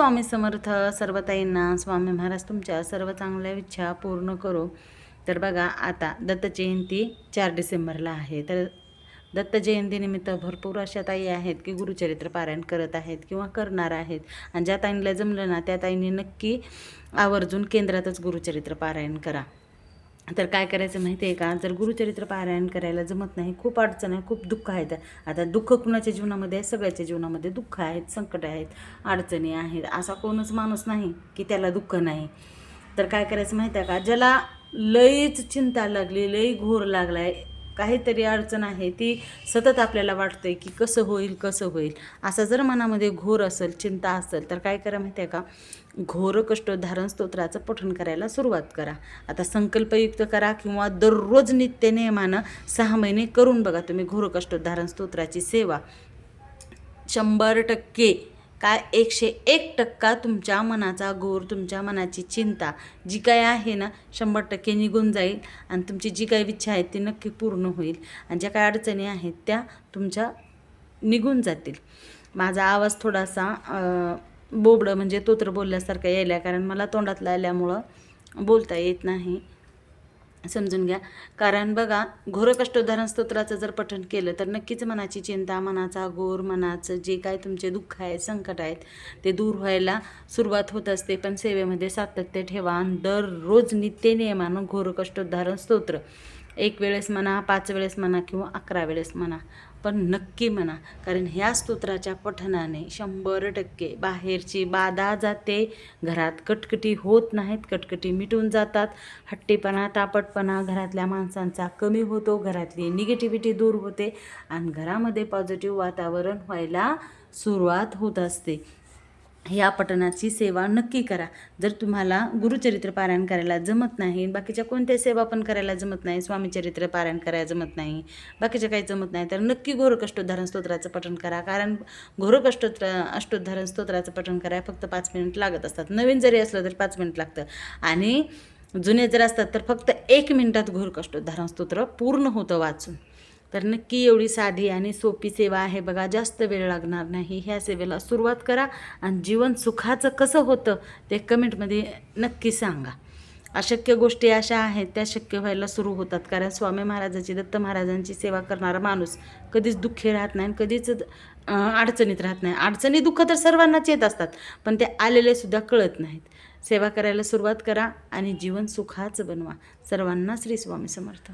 स्वामी समर्थ. सर्व ताईंना स्वामी महाराज तुमच्या सर्व चांगल्या इच्छा पूर्ण करो. तर बघा, आता दत्त जयंती 4 डिसेंबरला आहे. तर दत्त जयंतीनिमित्त भरपूर अशा ताई आहेत की गुरुचरित्र पारायण करत आहेत किंवा करणार आहेत. आणि ज्या ताईंना जमलं ना त्या ताईंनी नक्की आवर्जून केंद्रातच गुरुचरित्र पारायण करा. तर काय करायचं माहिती आहे का, जर गुरुचरित्र पारायण करायला जमत नाही, खूप अडचण आहे, खूप दुःख आहेत. आता दुःख कुणाच्या जीवनामध्ये आहे, सगळ्याच्या जीवनामध्ये दुःख आहेत, संकट आहेत, अडचणी आहेत. असा कोणच माणूस नाही की त्याला दुःख नाही. तर काय करायचं माहिती आहे का, ज्याला लईच चिंता लागली, लई घोर लागला आहे, काहीतरी अडचण आहे, ती सतत आपल्याला वाटतंय की कसं होईल. असं जर मनामध्ये घोर असेल, चिंता असेल, तर काय करा माहिती आहे का, घोर कष्टोद्धारण स्तोत्राचं पठण करायला सुरुवात करा. आता संकल्पयुक्त करा किंवा दररोज नित्य नियमानं 6 महिने करून बघा तुम्ही घोर कष्टोद्धारण स्तोत्राची सेवा. 100% काय 101% तुमच्या मनाचा घोर, तुमच्या मनाची चिंता जी काय आहे ना 100% निघून जाईल आणि तुमची जी काही इच्छा आहे ती नक्की पूर्ण होईल आणि ज्या काही अडचणी आहेत त्या तुमच्या निघून जातील. माझा आवाज थोडासा बोबडं म्हणजे तोत्र बोलल्यासारखं यायला, कारण मला तोंडातला आल्यामुळं बोलता येत नाही, समजून घ्या. कारण बघा, घोर कष्टोद्धारण स्तोत्राचं जर पठण केलं तर नक्कीच मनाची चिंता, मनाचा घोर, मनाचं जे काय तुमचे दुःख आहेत, संकट आहेत ते दूर व्हायला सुरुवात होत असते. पण सेवेमध्ये सातत्य ठेवा आणि दररोज नित्य नियमानं घोर कष्टोद्धारण स्तोत्र 1 वेळेस म्हणा, 5 वेळेस म्हणा किंवा 11 वेळेस म्हणा, पण नक्की म्हणा. कारण ह्या स्तोत्राच्या पठणाने 100% बाहेरची बाधा जाते, घरात कटकटी होत नाहीत, कटकटी मिटून जातात, हट्टीपणा, तापटपणा घरातल्या माणसांचा कमी होतो, घरातली निगेटिव्हिटी दूर होते आणि घरामध्ये पॉझिटिव्ह वातावरण व्हायला सुरुवात होत असते. ह्या पठणाची सेवा नक्की करा. जर तुम्हाला गुरुचरित्र पारायण करायला जमत नाही, बाकीच्या कोणत्या सेवा पण करायला जमत नाही, स्वामीचरित्र पारायण करायला जमत नाही, बाकीच्या काही जमत नाही, तर नक्की घोर कष्टोद्धारण स्तोत्राचं पठण करा. कारण घोर अष्टोद्धारण स्तोत्राचं पठण करायला फक्त 5 मिनिट लागत असतात. नवीन जरी असलं तरी 5 मिनिट लागतं आणि जुने जर असतात तर फक्त 1 मिनिटात घोर कष्टोद्धारण स्तोत्र पूर्ण होतं वाचून. तर नक्की एवढी साधी आणि सोपी सेवा आहे बघा, जास्त वेळ लागणार नाही. ह्या सेवेला सुरुवात करा आणि जीवन सुखाचं कसं होतं ते कमेंटमध्ये नक्की सांगा. अशक्य गोष्टी अशा आहेत त्या शक्य व्हायला सुरू होतात. कारण स्वामी महाराजांची, दत्त महाराजांची सेवा करणारा माणूस कधीच दुःखी राहत नाही, कधीच अडचणीत राहत नाही. अडचणी दुःख तर सर्वांनाच येत असतात, पण ते आलेले सुद्धा कळत नाहीत. सेवा करायला सुरुवात करा आणि जीवन सुखाचं बनवा. सर्वांना श्री स्वामी समर्थ.